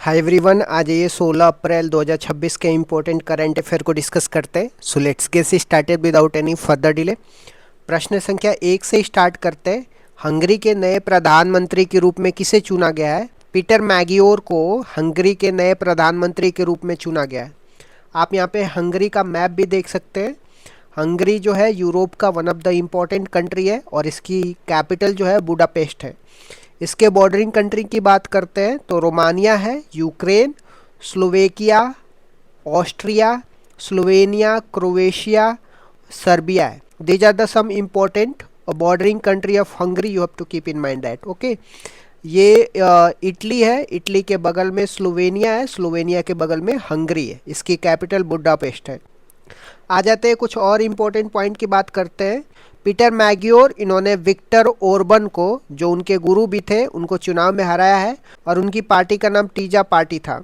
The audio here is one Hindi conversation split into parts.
हाय एवरीवन, आज ये 16 अप्रैल 2026 के इम्पोर्टेंट करंट अफेयर को डिस्कस करते हैं। So let's get started without any further delay. प्रश्न संख्या 1 से स्टार्ट करते हैं। हंगरी के नए प्रधानमंत्री के रूप में किसे चुना गया है? पीटर मैगियोर को हंगरी के नए प्रधानमंत्री के रूप में चुना गया है। आप यहाँ पे हंगरी का मैप भी देख सकते हैं। हंगरी जो है यूरोप का one of the important country है और इसकी कैपिटल जो है बुडापेस्ट है। इसके बॉर्डरिंग कंट्री की बात करते हैं तो रोमानिया है, Ukraine, Slovakia, Austria, Slovenia, Croatia, Serbia है। These are the some important bordering country of Hungary. You have to keep in mind that. Okay, ये इटली है, इटली के बगल में स्लोवेनिया है, स्लोवेनिया के बगल में हंगरी है। इसकी कैपिटल बुडापेस्ट है। आ जाते हैं कुछ और इम्पोर्टेंट पॉइंट की बात करते हैं। पीटर मैगियोर, इन्होंने विक्टर ओरबन को, जो उनके गुरु भी थे, उनको चुनाव में हराया है और उनकी पार्टी का नाम टीजा पार्टी था।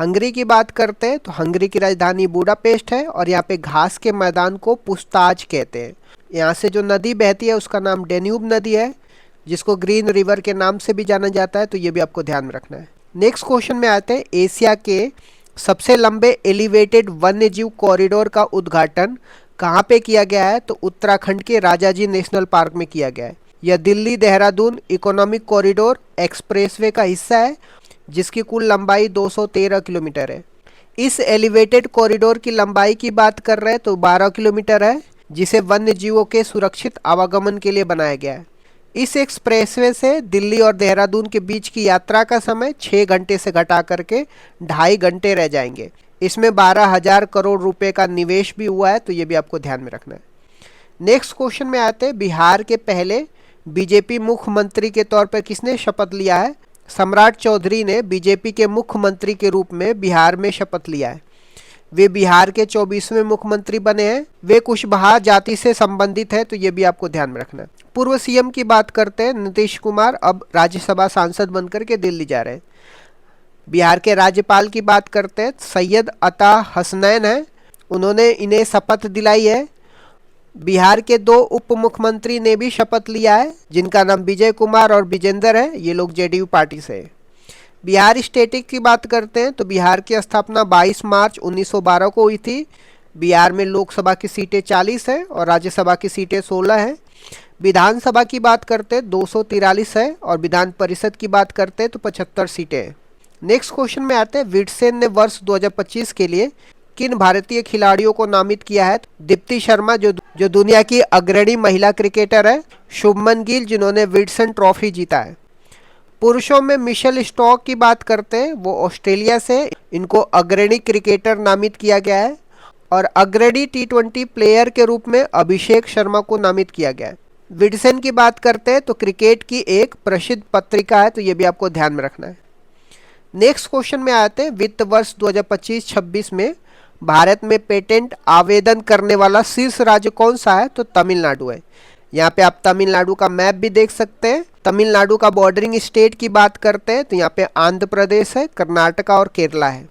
हंगरी की बात करते हैं तो हंगरी की राजधानी बुडापेस्ट है और यहाँ पे घास के मैदान को पुस्ताज कहते हैं। यहाँ से जो नदी बहती है उसका नाम डेन्यूब नदी है, जिसको ग्रीन रिवर के नाम से भी जाना जाता है, तो ये भी आपको ध्यान में रखना है। नेक्स्ट क्वेश्चन में आते हैं। एशिया के सबसे लंबे एलिवेटेड वन्यजीव कॉरिडोर का उद्घाटन कहाँ पे किया गया है? तो उत्तराखंड के राजाजी नेशनल पार्क में किया गया है। यह Delhi Dehradun economic corridor expressway का हिस्सा है, जिसकी कुल लंबाई 213 किलोमीटर है। इस एलिवेटेड कॉरिडोर की लंबाई की बात कर रहे हैं तो 12 किलोमीटर है, जिसे वन्य जीवों के सुरक्षित आवागमन के लिए बनाया गया है। इस एक्सप्रेसवे से दिल्ली और देहरादून के बीच की यात्रा का समय 6 घंटे से घटा करके 2.5 घंटे रह जाएंगे। इसमें 12,000 करोड़ रुपए का निवेश भी हुआ है, तो ये भी आपको ध्यान में रखना है। नेक्स्ट क्वेश्चन में आते हैं। बिहार के पहले बीजेपी मुख्यमंत्री के तौर पर किसने शपथ लिया है? सम्राट चौधरी ने बीजेपी के मुख्यमंत्री के रूप में बिहार में शपथ लिया है। वे बिहार के 24वें मुख्यमंत्री बने हैं। वे कुशवाहा जाति से संबंधित है, तो ये भी आपको ध्यान में रखना है। पूर्व सीएम की बात करते हैं। नीतीश कुमार अब राज्यसभा सांसद बनकर के दिल्ली जा रहे हैं। बिहार के राज्यपाल की बात करते हैं। सैयद अता हसनैन है, उन्होंने इन्हें शपथ दिलाई है। बिहार के 2 उप मुख्यमंत्री ने भी शपथ लिया है, जिनका नाम विजय कुमार और विजेंदर है। ये लोग जेडीयू पार्टी से है। बिहार स्टेटिक की बात करते हैं तो बिहार की स्थापना 22 मार्च 1912 को हुई थी। बिहार में लोकसभा की सीटें 40 है और राज्यसभा की सीटें 16 है। विधानसभा की बात करते हैं 243 है और विधान परिषद की बात करते हैं तो 75 सीटें हैं। नेक्स्ट क्वेश्चन में आते हैं। विट्सेन ने वर्ष 2025 के लिए किन भारतीय खिलाड़ियों को नामित किया है? दीप्ति शर्मा, जो दुनिया की अग्रणी महिला क्रिकेटर है। शुभमन गिल, जिन्होंने विट्सन ट्रॉफी जीता है। पुरुषों में मिशेल स्टॉक की बात करते हैं, वो ऑस्ट्रेलिया से, इनको अग्रणी क्रिकेटर नामित किया गया है। और अग्रणी T20 प्लेयर के रूप में अभिषेक शर्मा को नामित किया गया है। विट्सन की बात करते हैं तो क्रिकेट की एक प्रसिद्ध पत्रिका है, तो ये भी आपको ध्यान में रखना है। नेक्स्ट क्वेश्चन में आते हैं। वित्त वर्ष 2025-26 में भारत में पेटेंट आवेदन करने वाला शीर्ष राज्य कौन सा है? तो तमिलनाडु है। यहाँ पे आप तमिलनाडु का मैप भी देख सकते हैं। तमिलनाडु का बॉर्डरिंग स्टेट की बात करते हैं तो यहाँ पे आंध्र प्रदेश है, कर्नाटका और केरला है।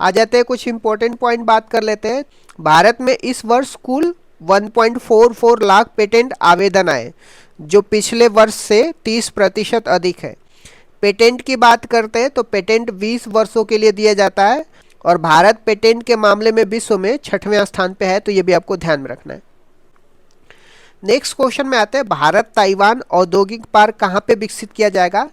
आ जाते हैं कुछ इंपॉर्टेंट पॉइंट बात कर लेते हैं। भारत में इस वर्ष कुल 1.44 लाख पेटेंट आवेदन आए, जो पिछले वर्ष से 30% अधिक है। पेटेंट की बात करते हैं तो पेटेंट 20 वर्षों के लिए दिया जाता है और भारत पेटेंट के मामले में विश्व में 6वें स्थान पे है, तो ये भी आपको ध्यान में रखना है। नेक्स्ट क्वेश्चन में आते हैं। भारत ताइवान औद्योगिक पार्क कहाँ पे विकसित किया जाएगा?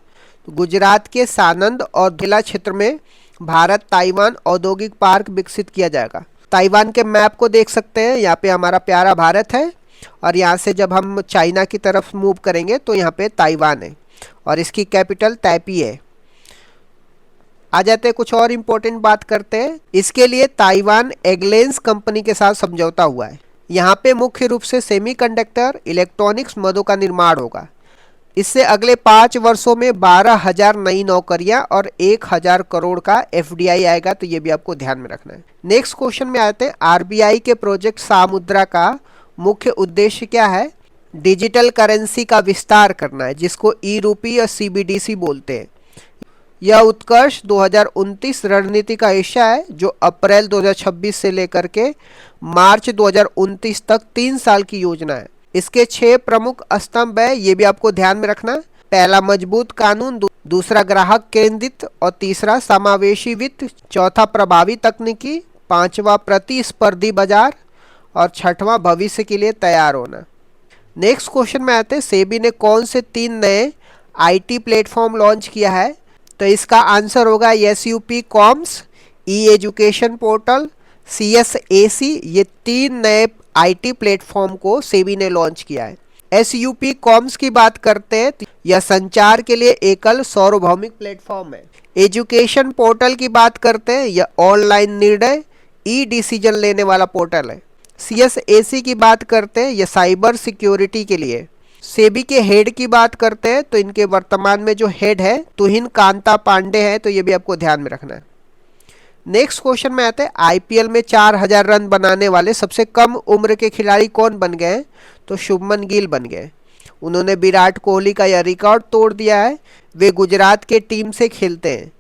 तो गुजरात के सानंद और गिला क्षेत्र में भारत ताइवान औद्योगिक पार्क विकसित किया जाएगा। ताइवान के मैप को देख सकते हैं। यहाँ पे हमारा प्यारा भारत है और यहाँ से जब हम चाइना की तरफ मूव करेंगे तो यहाँ पे ताइवान है और इसकी कैपिटल ताइपी है। आ जाते हैं कुछ और इम्पोर्टेंट बात करते हैं। इसके लिए ताइवान एगलेंस कंपनी के साथ समझौता हुआ है। यहाँ पे मुख्य रूप से सेमीकंडक्टर, इलेक्ट्रॉनिक्स मदों का निर्माण होगा। इससे अगले 5 वर्षों में 12,000 नई नौकरियां और 1,000 करोड़ का FDI आएगा, तो ये भी आपको ध्यान में रखना है। नेक्स्ट क्वेश्चन में आते हैं। RBI के प्रोजेक्ट सामुद्रा का मुख्य उद्देश्य क्या है? डिजिटल करेंसी का विस्तार करना है, जिसको ई-रूपी या CBDC बोलते हैं। यह उत्कर्ष 2029 रणनीति का हिस्सा है, जो अप्रैल 2026 से लेकर के मार्च 2029 तक 3 साल की योजना है। इसके 6 प्रमुख स्तंभ है, ये भी आपको ध्यान में रखना। पहला मजबूत कानून, दूसरा ग्राहक केंद्रित और तीसरा समावेशी वित्त, चौथा प्रभावी तकनीकी, पांचवा प्रतिस्पर्धी बाजार और छठवां भविष्य के लिए तैयार होना। नेक्स्ट क्वेश्चन में आते हैं, सेबी ने कौन से 3 नए आईटी प्लेटफॉर्म लॉन्च किया है? तो इसका आंसर होगा एसयूपी कॉम्स, ई एजुकेशन पोर्टल, सीएसएसी। ये 3 नए आईटी प्लेटफॉर्म को सेबी ने लॉन्च किया है। एसयूपी कॉम्स की बात करते हैं तो यह संचार के लिए एकल सार्वभौमिक प्लेटफॉर्म है। एजुकेशन पोर्टल की बात करते हैं, यह ऑनलाइन निर्णय ई डिसीजन लेने वाला पोर्टल है। सीएसएसी की बात करते हैं, यह साइबर सिक्योरिटी के लिए। सेबी के हेड की बात करते हैं तो इनके वर्तमान में जो हेड है तुहिन कांता पांडे है, तो ये भी आपको ध्यान में रखना है। नेक्स्ट क्वेश्चन में आते हैं, आईपीएल में 4000 रन बनाने वाले सबसे कम उम्र के खिलाड़ी कौन बन गए? तो शुभमन गिल बन गए। उन्होंने विराट कोहली का यह रिकॉर्ड तोड़ दिया है। वे गुजरात के टीम से खेलते हैं।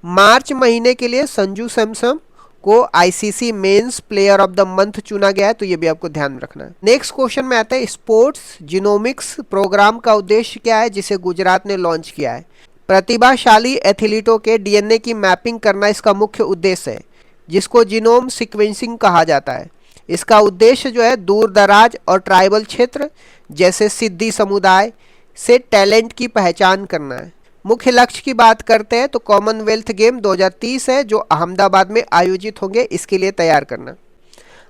मार्च महीने के लिए संजू सैमसन को ICC men's player of the month चुना गया है, तो ये भी आपको ध्यान में रखना है। नेक्स्ट क्वेश्चन में आता है, स्पोर्ट्स जीनोमिक्स प्रोग्राम का उद्देश्य क्या है जिसे गुजरात ने लॉन्च किया है? प्रतिभाशाली एथलीटों के डीएनए की मैपिंग करना इसका मुख्य उद्देश्य है, जिसको जीनोम सीक्वेंसिंग कहा जाता है। इसका उद्देश्य जो है दूर दराज और ट्राइबल क्षेत्र जैसे सिद्धी समुदाय से टैलेंट की पहचान करना है। मुख्य लक्ष्य की बात करते हैं तो कॉमनवेल्थ गेम 2030 है जो अहमदाबाद में आयोजित होंगे, इसके लिए तैयार करना।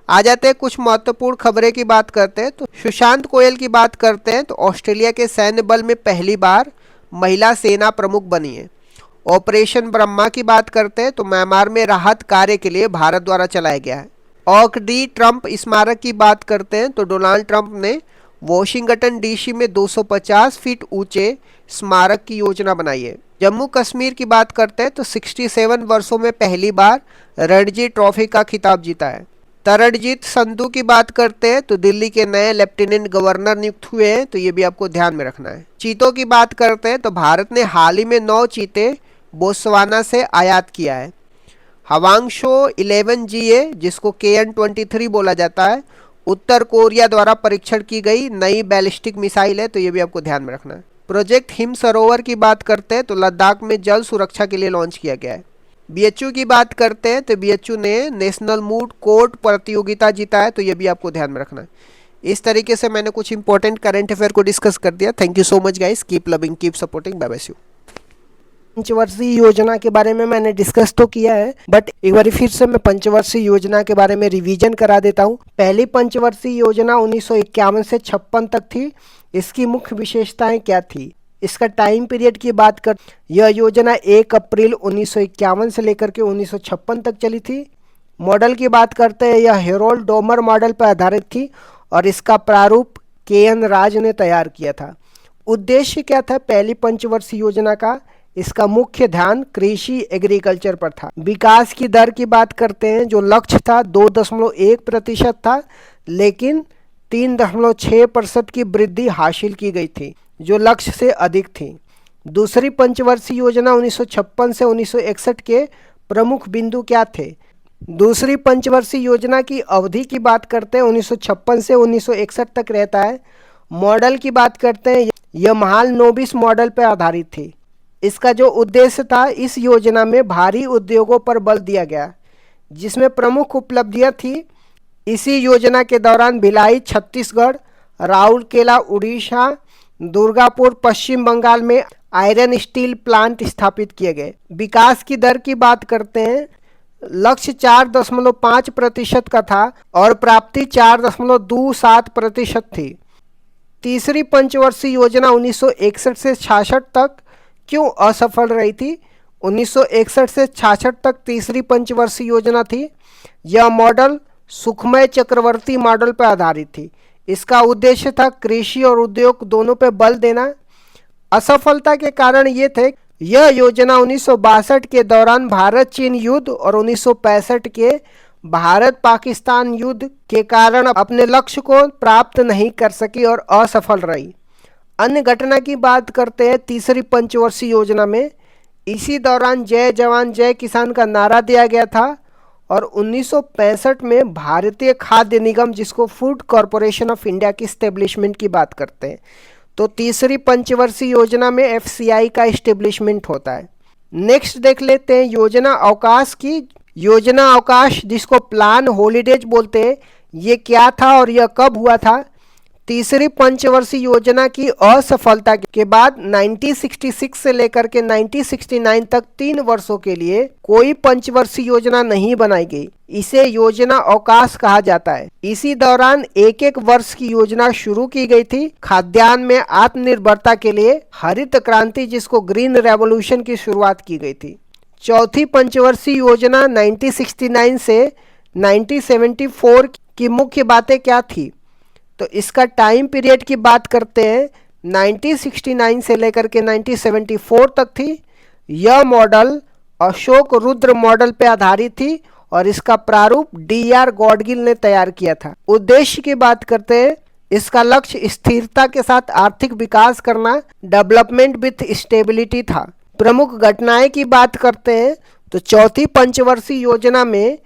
आ जाते हैं कुछ महत्वपूर्ण खबरें की बात करते हैं तो सुशांत कोयल की बात करते हैं तो ऑस्ट्रेलिया के सैन्य बल में पहली बार महिला सेना प्रमुख बनी है। ऑपरेशन ब्रह्मा की बात करते हैं तो म्यांमार में राहत कार्य के लिए भारत द्वारा चलाया गया है। ऑक डी ट्रंप स्मारक की बात करते हैं तो डोनाल्ड ट्रंप ने वॉशिंगटन डीसी में 250 फीट ऊंचे स्मारक की योजना बनाई है। जम्मू कश्मीर की बात करते हैं तो 67 वर्षों में पहली बार रणजी ट्रॉफी का खिताब जीता है। तरणजीत संधू की बात करते हैं तो दिल्ली के नए लेफ्टिनेंट गवर्नर नियुक्त हुए हैं, तो ये भी आपको ध्यान में रखना है। चीतों की बात करते हैं तो भारत ने हाल ही में 9 चीते बोत्सवाना से आयात किया है। हवांगशो 11GA जिसको KN-23 बोला जाता है, उत्तर कोरिया द्वारा परीक्षण की गई नई बैलिस्टिक मिसाइल है, तो ये भी आपको ध्यान में रखना है। प्रोजेक्ट हिम सरोवर की बात करते हैं तो लद्दाख में जल सुरक्षा के लिए लॉन्च किया गया है। बीएचयू की बात करते हैं तो बीएचयू ने नेशनल मूड कोर्ट प्रतियोगिता जीता है, तो ये भी आपको ध्यान में रखना है। इस तरीके से मैंने कुछ इंपॉर्टेंट करंट अफेयर को डिस्कस कर दिया। Thank you so much guys, keep loving, keep supporting, bye bye. पंचवर्षीय योजना के बारे में मैंने डिस्कस तो किया है, बट एक बार फिर से मैं पंचवर्षीय योजना के बारे में रिवीजन करा देता हूँ। पहली पंचवर्षीय योजना 1951 से 56 तक थी। इसकी मुख्य विशेषताएं क्या थी? इसका टाइम पीरियड की बात कर, यह योजना 1 अप्रैल 1951 से लेकर के 1956 तक चली थी। मॉडल की बात करते हैं, यह हेरोल्ड डोमर मॉडल पर आधारित थी और इसका प्रारूप KN राज ने तैयार किया था। उद्देश्य क्या था पहली पंचवर्षीय योजना का? इसका मुख्य ध्यान कृषि एग्रीकल्चर पर था। विकास की दर की बात करते हैं, जो लक्ष्य था 2.1% था, लेकिन 3.6% की वृद्धि हासिल की गई थी, जो लक्ष्य से अधिक थी। दूसरी पंचवर्षीय योजना 1956 से 1961 के प्रमुख बिंदु क्या थे? दूसरी पंचवर्षीय योजना की अवधि की बात करते हैं 1956 से 1961 तक रहता है। मॉडल की बात करते हैं, यह महालनोबिस मॉडल पर आधारित थी। इसका जो उद्देश्य था, इस योजना में भारी उद्योगों पर बल दिया गया, जिसमें प्रमुख उपलब्धियां थी। इसी योजना के दौरान भिलाई छत्तीसगढ़, राउरकेला उड़ीसा, दुर्गापुर पश्चिम बंगाल में आयरन स्टील प्लांट स्थापित किए गए। विकास की दर की बात करते हैं, लक्ष्य 4.5% का था और प्राप्ति 4.27% थी। तीसरी पंचवर्षीय योजना 1961 से 66 तक क्यों असफल रही थी? 1961 से 66 तक तीसरी पंचवर्षीय योजना थी। यह मॉडल सुखमय चक्रवर्ती मॉडल पर आधारित थी। इसका उद्देश्य था कृषि और उद्योग दोनों पर बल देना। असफलता के कारण ये थे, यह योजना 1962 के दौरान भारत चीन युद्ध और 1965 के भारत पाकिस्तान युद्ध के कारण अपने लक्ष्य को प्राप्त नहीं कर सकी और असफल रही। अन्य घटना की बात करते हैं तीसरी पंचवर्षीय योजना में, इसी दौरान जय जवान जय किसान का नारा दिया गया था और 1965 में भारतीय खाद्य निगम, जिसको फूड कॉरपोरेशन ऑफ इंडिया की स्टेब्लिशमेंट की बात करते हैं, तो तीसरी पंचवर्षीय योजना में एफसीआई का एस्टेब्लिशमेंट होता है। नेक्स्ट देख लेते हैं योजना अवकाश की। योजना अवकाश जिसको प्लान हॉलीडेज बोलते हैं, ये क्या था और यह कब हुआ था? तीसरी पंचवर्षीय योजना की असफलता के बाद 1966 से लेकर के 1969 तक 3 वर्षों के लिए कोई पंचवर्षीय योजना नहीं बनाई गई। इसे योजना अवकाश कहा जाता है। इसी दौरान एक एक वर्ष की योजना शुरू की गई थी। खाद्यान्न में आत्मनिर्भरता के लिए हरित क्रांति जिसको ग्रीन रेवोल्यूशन की शुरुआत की गई थी। चौथी पंचवर्षीय योजना 1969 से 1974 की मुख्य बातें क्या थी? तो इसका टाइम पीरियड की बात करते हैं, 1969 से लेकर के 1974 तक थी। यह मॉडल अशोक रुद्र मॉडल पे आधारित थी और इसका प्रारूप DR गॉडगिल ने तैयार किया था। उद्देश्य की बात करते हैं, इसका लक्ष्य स्थिरता के साथ आर्थिक विकास करना, डेवलपमेंट विथ स्टेबिलिटी था। प्रमुख घटनाएं की बात करते हैं तो चौथी पंचवर्षीय योजना में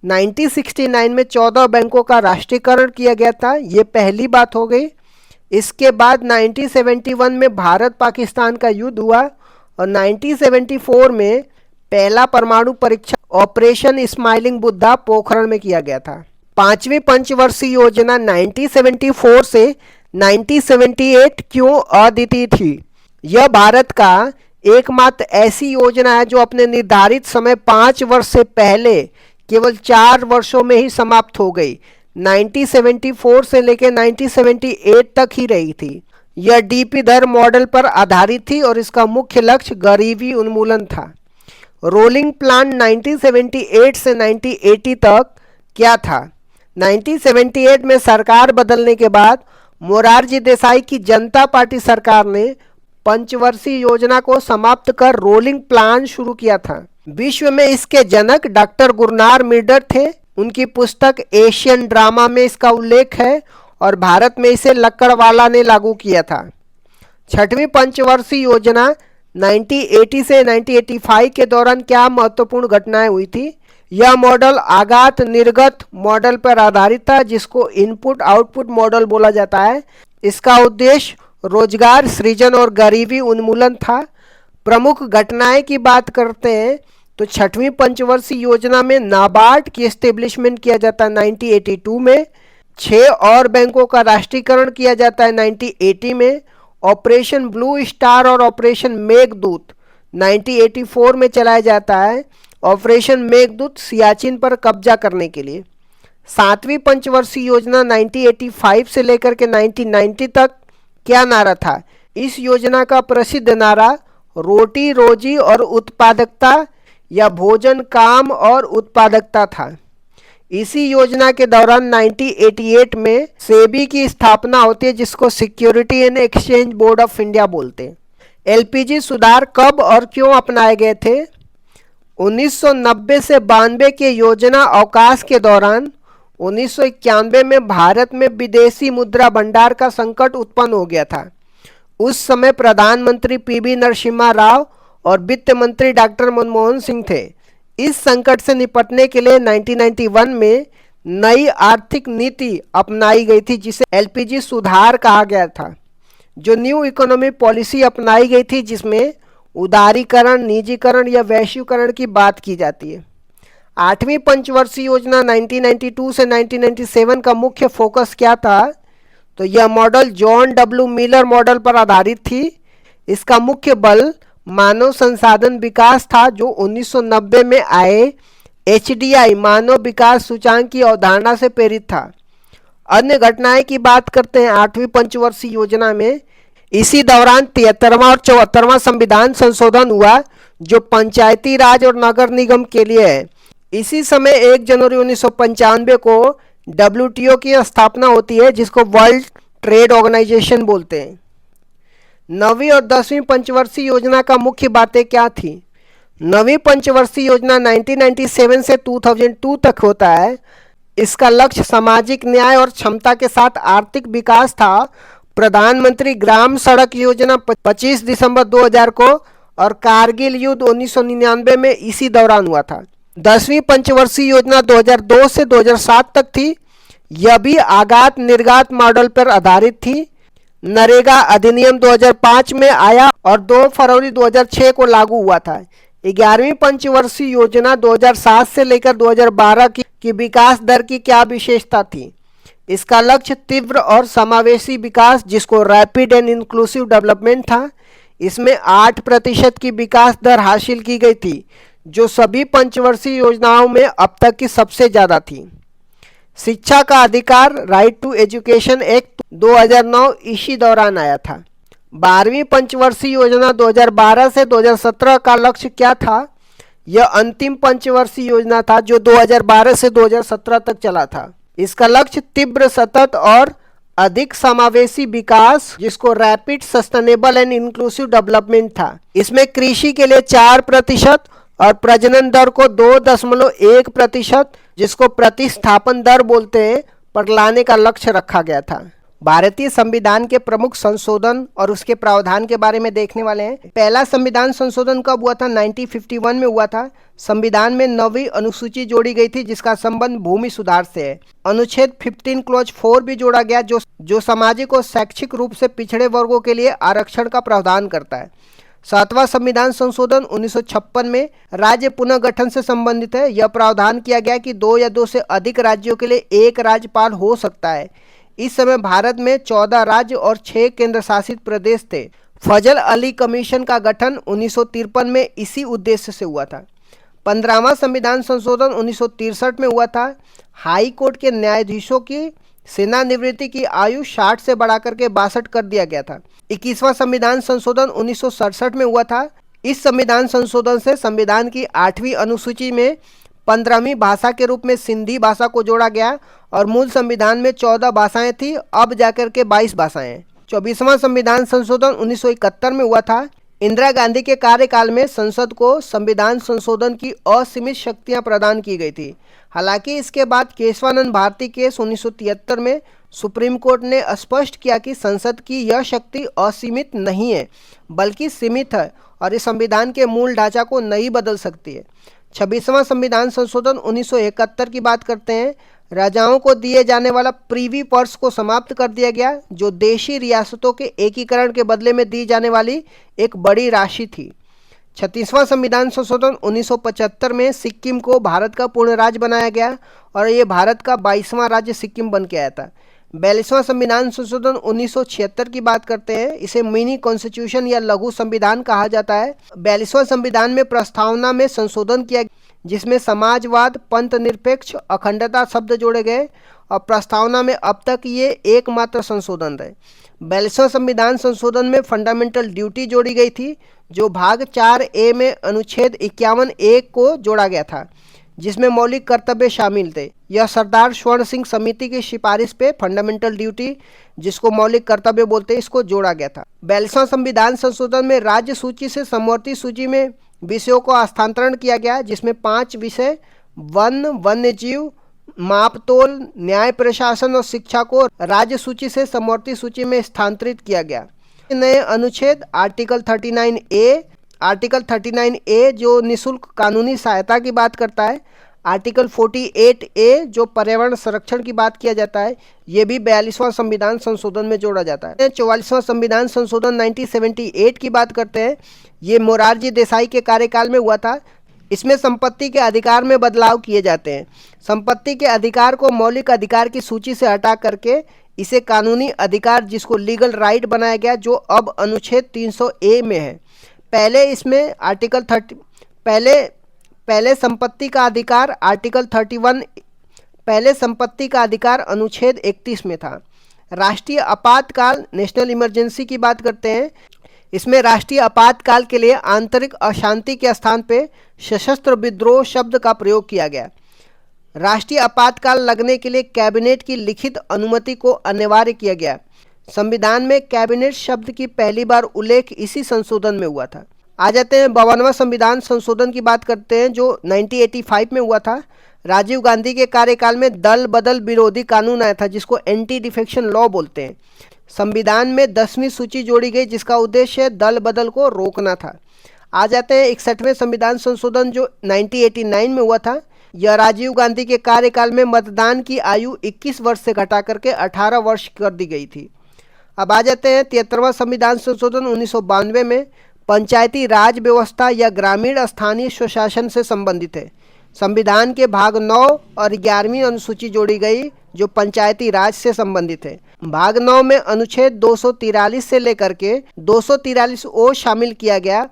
1969 में 14 बैंकों का राष्ट्रीयकरण किया गया था। ये पहली बात हो गई। इसके बाद 1971 में भारत पाकिस्तान का युद्ध हुआ और 1974 में पहला परमाणु परीक्षण ऑपरेशन स्माइलिंग बुद्धा पोखरण में किया गया था। पांचवी पंचवर्षीय योजना 1974 से 1978 क्यों अद्वितीय थी? यह भारत का एकमात्र ऐसी योजना है जो अपने निर्धारित समय 5 वर्ष से पहले केवल 4 वर्षों में ही समाप्त हो गई। 1974 से लेकर 1978 तक ही रही थी। यह DP दर मॉडल पर आधारित थी और इसका मुख्य लक्ष्य गरीबी उन्मूलन था। रोलिंग प्लान 1978 से 1980 तक क्या था? 1978 में सरकार बदलने के बाद मोरारजी देसाई की जनता पार्टी सरकार ने पंचवर्षीय योजना को समाप्त कर रोलिंग प्लान शुरू किया था। विश्व में इसके जनक डॉक्टर गुरनार मिर्डर थे। उनकी पुस्तक एशियन ड्रामा में इसका उल्लेख है और भारत में इसे लक्कड़वाला ने लागू किया था। छठवीं पंचवर्षीय योजना 1980 से 1985 के दौरान क्या महत्वपूर्ण घटनाएं हुई थी? यह मॉडल आगात निर्गत मॉडल पर आधारित था जिसको इनपुट आउटपुट मॉडल बोला जाता है। इसका उद्देश्य रोजगार सृजन और गरीबी उन्मूलन था। प्रमुख घटनाएं की बात करते हैं तो छठवीं पंचवर्षीय योजना में नाबार्ड की एस्टेब्लिशमेंट किया जाता है 1982 में। 6 और बैंकों का राष्ट्रीयकरण किया जाता है 1980 में। ऑपरेशन ब्लू स्टार और ऑपरेशन मेघदूत 1984 में चलाया जाता है। ऑपरेशन मेघदूत सियाचिन पर कब्जा करने के लिए। 7वीं पंचवर्षीय योजना 1985 से लेकर के 1990 तक क्या नारा था? इस योजना का प्रसिद्ध नारा रोटी रोजी और उत्पादकता या भोजन काम और उत्पादकता था। इसी योजना के दौरान 1988 में सेबी की स्थापना होती है जिसको security and exchange board of India बोलते हैं। LPG सुधार कब और क्यों अपनाए गए थे? 1990 से 92 के योजना अवकाश के दौरान 1991 में भारत में विदेशी मुद्रा भंडार का संकट उत्पन्न हो गया था। उस समय प्रधानमंत्री PV नरसिम्हा राव और वित्त मंत्री डॉक्टर मनमोहन सिंह थे। इस संकट से निपटने के लिए 1991 में नई आर्थिक नीति अपनाई गई थी जिसे LPG सुधार कहा गया था। जो न्यू इकोनॉमी पॉलिसी अपनाई गई थी जिसमें उदारीकरण, निजीकरण या वैश्वीकरण की बात की जाती है। 8वीं पंचवर्षीय योजना 1992 से 1997 का मुख्य फोकस क्या था? तो यह model John W Miller model पर आधारित थी। इसका मुख्य बल मानव संसाधन विकास था जो 1990 में आए HDI मानव विकास सूचांक की अवधारणा से प्रेरित था। अन्य घटनाएं की बात करते हैं 8वीं पंचवर्षीय योजना में। इसी दौरान 73वां और 74वां संविधान संशोधन हुआ जो पंचायती राज और नगर निगम के लिए है। इसी समय 1 जनवरी 1995 को WTO की स्थापना होती है जिसको वर्ल्ड ट्रेड ऑर्गेनाइजेशन बोलते हैं। 9वीं और 10वीं पंचवर्षीय योजना का मुख्य बातें क्या थी? 9वीं पंचवर्षीय योजना 1997 से 2002 तक होता है। इसका लक्ष्य सामाजिक न्याय और क्षमता के साथ आर्थिक विकास था। प्रधानमंत्री ग्राम सड़क योजना 25 दिसंबर 2000 को और कारगिल युद्ध 1999 में इसी दौरान हुआ था। 10वीं पंचवर्षीय योजना 2002 से 2007 तक थी। यह भी आगात निर्गात मॉडल पर आधारित थी। नरेगा अधिनियम 2005 में आया और 2 फरवरी 2006 को लागू हुआ था। 11वीं पंचवर्षीय योजना 2007 से लेकर 2012 की विकास दर की क्या विशेषता थी? इसका लक्ष्य तीव्र और समावेशी विकास, जिसको रैपिड एंड इंक्लूसिव डेवलपमेंट था। इसमें 8% की विकास दर हासिल की गई थी, जो सभी पंचवर्षीय योजनाओं में अब तक की सबसे ज़्यादा थी। शिक्षा का अधिकार, राइट टू एजुकेशन एक्ट 2009 इसी दौरान आया था। 12वीं पंचवर्षीय योजना 2012 से 2017 का लक्ष्य क्या था? यह अंतिम पंचवर्षीय योजना था जो 2012 से 2017 तक चला था। इसका लक्ष्य तीव्र, सतत और अधिक समावेशी विकास, जिसको rapid sustainable and inclusive development था। इसमें कृषि के लिए 4% और प्रजनन दर को 2.1%, जिसको प्रतिस्थापन दर बोलते हैं, पर लाने का लक्ष्य रखा गया था। भारतीय संविधान के प्रमुख संशोधन और उसके प्रावधान के बारे में देखने वाले हैं। पहला संविधान संशोधन कब हुआ था? 1951 में हुआ था। संविधान में 9वीं अनुसूची जोड़ी गई थी, जिसका संबंध भूमि सुधार से है। अनुच्छेद 15 क्लॉज 4 भी जोड़ा गया, जो सामाजिक और शैक्षिक रूप से पिछड़े वर्गों के लिए आरक्षण का प्रावधान करता है। 7वां संविधान संशोधन 1956 में राज्य पुनर्गठन से संबंधित है। यह प्रावधान किया गया कि 2 या 2 से अधिक राज्यों के लिए एक राज्यपाल हो सकता है। इस समय भारत में 14 राज्य और 6 केंद्र शासित प्रदेश थे। फजल अली कमीशन का गठन 1953 में इसी उद्देश्य से हुआ था। 15वां संविधान संशोधन 1963 में हुआ था। हाई कोर्ट के न्यायाधीशों की सेवानिवृत्ति की आयु 60 से बढ़ाकर के 62 कर दिया गया था। 21वां संविधान संशोधन 1967 में हुआ था। इस संविधान संशोधन से संविधान की 8वीं अनुसूची में 15वीं भाषा के रूप में सिंधी भाषा को जोड़ा गया और मूल संविधान में 14 भाषाएं थी, अब जाकर के 22 भाषाएं। 24वां संविधान संशोधन 1971 में हुआ था। इंदिरा गांधी के कार्यकाल में संसद को संविधान संशोधन की असीमित शक्तियां प्रदान की गई थी। हालांकि इसके बाद केशवानंद भारती केस 1973 में सुप्रीम कोर्ट ने स्पष्ट किया कि संसद की यह शक्ति असीमित नहीं है, बल्कि सीमित है और इस संविधान के मूल ढांचा को नहीं बदल सकती है। 26वां संविधान संशोधन 1971 की बात करते हैं। राजाओं को दिए जाने वाला प्रीवी पर्स को समाप्त कर दिया गया, जो देशी रियासतों के एकीकरण के बदले में दी जाने वाली एक बड़ी राशि थी। 36वां संविधान संशोधन 1975 में सिक्किम को भारत का पूर्ण राज्य बनाया गया और ये भारत का 22वां राज्य सिक्किम बन के आया था। 42वां संविधान संशोधन 1976 की बात करते हैं। इसे मिनी कॉन्स्टिट्यूशन या लघु संविधान कहा जाता है। 42वां संविधान में प्रस्तावना में संशोधन किया, जिसमें समाजवाद, पंथ निरपेक्ष, अखंडता शब्द जोड़े गए और प्रस्तावना में अब तक ये एकमात्र संशोधन रहे। 42वां संविधान संशोधन में फंडामेंटल ड्यूटी जोड़ी गई थी, जो भाग 4A में अनुच्छेद 51A को जोड़ा गया था, जिसमें मौलिक कर्तव्य शामिल थे। यह सरदार स्वर्ण सिंह समिति की सिफारिश पे फंडामेंटल ड्यूटी, जिसको मौलिक कर्तव्य बोलते हैं, इसको जोड़ा गया था। 42वां संविधान संशोधन में राज्य सूची से समवर्ती सूची में विषयों को हस्तांतरण किया गया, जिसमें 5 विषय वन, वन्यजीव, मापतोल, न्याय प्रशासन और शिक्षा को राज्य सूची से समवर्ती सूची में स्थानांतरित किया गया। नए अनुच्छेद आर्टिकल 39A जो निःशुल्क कानूनी सहायता की बात करता है। आर्टिकल 48A जो पर्यावरण संरक्षण की बात किया जाता है, ये भी 42वां संविधान संशोधन में जोड़ा जाता है। 44वां संविधान संशोधन 1978 की बात करते हैं। ये मोरारजी देसाई के कार्यकाल में हुआ था। इसमें संपत्ति के अधिकार में बदलाव किए जाते हैं। संपत्ति के अधिकार को मौलिक अधिकार की सूची से हटा करके इसे कानूनी अधिकार, जिसको लीगल राइट बनाया गया, जो अब अनुच्छेद 300A में है। पहले इसमें आर्टिकल 30 पहले संपत्ति का अधिकार आर्टिकल 31 पहले संपत्ति का अधिकार अनुच्छेद 31 में था। राष्ट्रीय आपातकाल, नेशनल इमरजेंसी की बात करते हैं। इसमें राष्ट्रीय आपातकाल के लिए आंतरिक अशांति के स्थान पे सशस्त्र विद्रोह शब्द का प्रयोग किया गया। राष्ट्रीय आपातकाल लगने के लिए कैबिनेट की लिखित अनुमति को अनिवार्य किया गया। संविधान में कैबिनेट शब्द की पहली बार उल्लेख इसी संशोधन में हुआ था। आ जाते हैं 52वां संविधान संशोधन की बात करते हैं, जो 1985 में हुआ था। राजीव गांधी के कार्यकाल में दल बदल विरोधी कानून आया था, जिसको एंटी डिफेक्शन लॉ बोलते हैं। संविधान में 10वीं सूची जोड़ी गई, जिसका उद्देश्य दल बदल को रोकना था। आ जाते हैं 61वें संविधान संशोधन, जो 1989 में हुआ था। यह राजीव गांधी के कार्यकाल में मतदान की आयु 21 वर्ष से घटा करके 18 वर्ष कर दी गई थी। अब आ जाते हैं 73वां संविधान संशोधन 1992 में पंचायती राज व्यवस्था या ग्रामीण स्थानीय स्वशासन से संबंधित है। संविधान के भाग 9 और 11वीं अनुसूची जोड़ी गई जो पंचायती राज से संबंधित है। भाग 9 में अनुच्छेद 243 से लेकर के 243 ओ शामिल किया गया।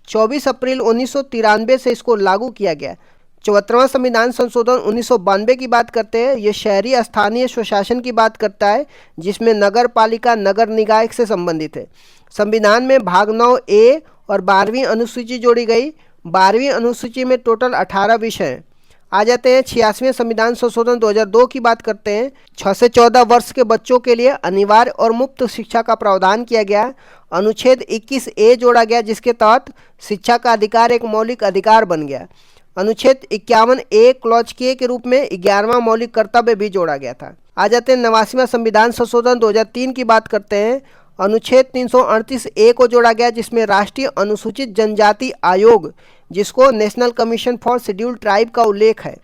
24 अप्रैल 1993 से इसको लागू किया गया। 74वां संविधान संशोधन 1992 की बात करते हैं। ये शहरी स्थानीय स्वशासन की बात करता है जिसमें नगर पालिका नगर निकाय से संबंधित है। संविधान में भाग 9 ए और 12वीं अनुसूची जोड़ी गई। 12वीं अनुसूची में टोटल 18 विषय हैं। आ जाते हैं 86वें संविधान संशोधन 2002 की बात करते हैं। 6 से 14 वर्ष के बच्चों के लिए अनिवार्य और मुफ्त शिक्षा का प्रावधान किया गया। अनुच्छेद 21 ए जोड़ा गया जिसके तहत शिक्षा का अधिकार एक मौलिक अधिकार बन गया। अनुच्छेद 51 ए क्लॉज के रूप में 11वां मौलिक कर्तव्य भी जोड़ा गया था। आ जाते हैं 89वां संविधान संशोधन 2003 की बात करते हैं। अनुच्छेद 338 ए को जोड़ा गया जिसमें राष्ट्रीय अनुसूचित जनजाति आयोग जिसको national commission for scheduled tribe का उल्लेख है।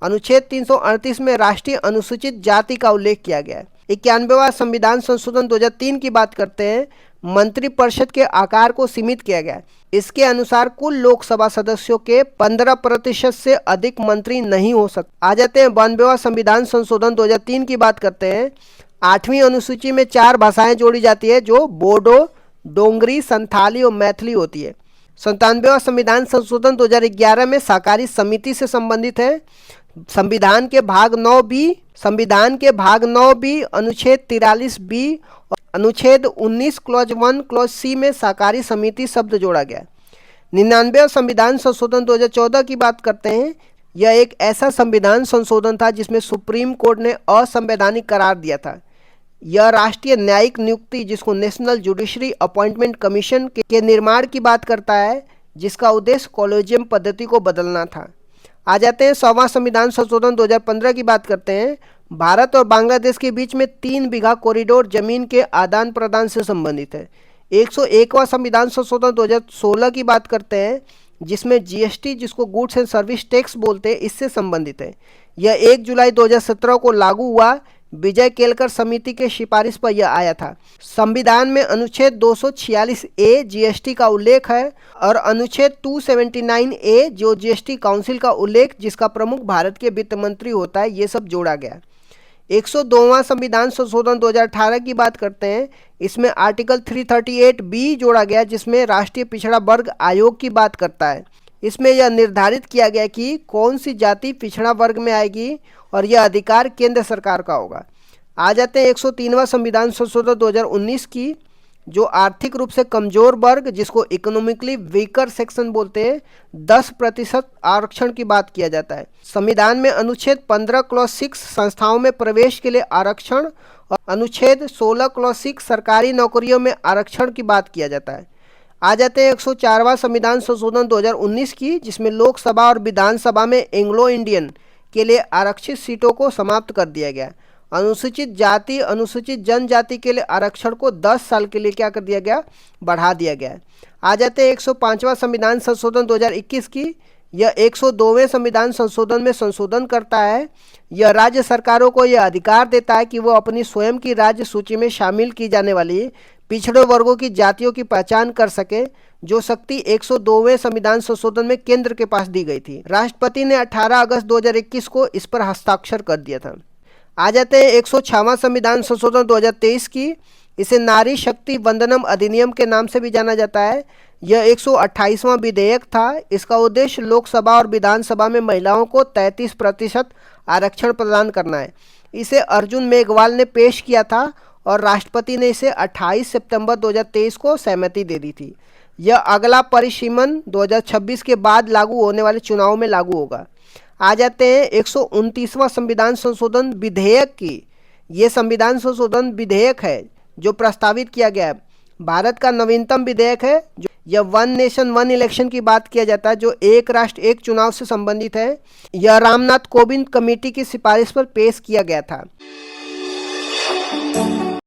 अनुच्छेद 338 में राष्ट्रीय अनुसूचित जाति का उल्लेख किया गया है। 91वां संविधान संशोधन 2003 की बात करते हैं। मंत्रिपरिषद के आकार को सीमित किया गया। इसके अनुसार कुल लोकसभा सदस्यों के 15% से अधिक मंत्री नहीं हो सकते। आ जाते हैं 92वां संविधान संशोधन 2003 की बात करते हैं। 8वीं अनुसूची में 4 भाषाएं जोड़ी जाती है जो बोडो, डोंगरी, संथाली और मैथिली होती है। 97वां संविधान संशोधन 2011 में सहकारी समिति से संबंधित है। संविधान के भाग 9 बी अनुच्छेद 43 बी और अनुच्छेद 19 क्लॉज 1 क्लॉज सी में सहकारी समिति शब्द जोड़ा गया। 99वां संविधान संशोधन 2014 की बात करते हैं। यह एक ऐसा संविधान संशोधन था जिसमें सुप्रीम कोर्ट ने असंवैधानिक करार दिया था। यह राष्ट्रीय न्यायिक नियुक्ति जिसको नेशनल जुडिशरी अपॉइंटमेंट कमीशन के निर्माण की बात करता है जिसका उद्देश्य कॉलेजियम पद्धति को बदलना था। आ जाते हैं 100वां संविधान संशोधन 2015 की बात करते हैं। भारत और बांग्लादेश के बीच में 3 बीघा कॉरिडोर जमीन के आदान प्रदान से संबंधित है। 101वां संविधान संशोधन 2016 की बात करते हैं जिसमें जीएसटी जिसको गुड्स एंड सर्विस टैक्स बोलते हैं इससे संबंधित है। यह 1 जुलाई 2017 को लागू हुआ। विजय केलकर समिति के सिफारिश पर यह आया था। संविधान में अनुच्छेद 246 ए जीएसटी का उल्लेख है और अनुच्छेद 279 ए जो जीएसटी काउंसिल का उल्लेख जिसका प्रमुख भारत के वित्त मंत्री होता है ये सब जोड़ा गया। 102वां संविधान संशोधन 2018 की बात करते हैं। इसमें आर्टिकल 338 बी जोड़ा गया जिसमें राष्ट्रीय पिछड़ा वर्ग आयोग की बात करता है। इसमें यह निर्धारित किया गया कि कौन सी जाति पिछड़ा वर्ग में आएगी और यह अधिकार केंद्र सरकार का होगा। आ जाते हैं 103वां संविधान संशोधन 2019 की जो आर्थिक रूप से कमजोर वर्ग जिसको इकोनॉमिकली वीकर सेक्शन बोलते हैं 10% आरक्षण की बात किया जाता है। संविधान में अनुच्छेद 15 क्लॉज 6 संस्थाओं में प्रवेश के लिए आरक्षण और अनुच्छेद 16 क्लॉज 6 सरकारी नौकरियों में आरक्षण की बात किया जाता है। आ जाते हैं 104वां संविधान संशोधन 2019 की जिसमें लोकसभा और विधानसभा में एंग्लो इंडियन के लिए आरक्षित सीटों को समाप्त कर दिया गया। अनुसूचित जाति अनुसूचित जनजाति के लिए आरक्षण को 10 साल के लिए क्या कर दिया गया, बढ़ा दिया गया। आ जाते हैं 105वां संविधान संशोधन 2021 की। यह 102वें संविधान संशोधन में संशोधन करता है। यह राज्य सरकारों को यह अधिकार देता है कि वो अपनी स्वयं की राज्य सूची में शामिल की जाने वाली पिछड़े वर्गों की जातियों की पहचान कर सके जो शक्ति 102वें संविधान संशोधन में केंद्र के पास दी गई थी। राष्ट्रपति ने 18 अगस्त 2021 को इस पर हस्ताक्षर कर दिया था। आ जाते हैं 106वां संविधान संशोधन 2023 की। इसे नारी शक्ति वंदनम अधिनियम के नाम से भी जाना जाता है। यह 128वां विधेयक था। इसका उद्देश्य लोकसभा और विधानसभा में महिलाओं को 33% आरक्षण प्रदान करना है। इसे अर्जुन मेघवाल ने पेश किया था और राष्ट्रपति ने इसे 28 सितंबर 2023 को सहमति दे दी थी। यह अगला परिसीमन 2026 के बाद लागू होने वाले चुनाव में लागू होगा। आ जाते हैं 129वां संविधान संशोधन विधेयक की। ये संविधान संशोधन विधेयक है जो प्रस्तावित किया गया है। भारत का नवीनतम विधेयक है। जो यह 1 नेशन 1 इलेक्शन की बात किया जाता है जो एक राष्ट्र एक चुनाव से संबंधित है। यह रामनाथ कोविंद कमेटी की सिफारिश पर पेश किया गया था।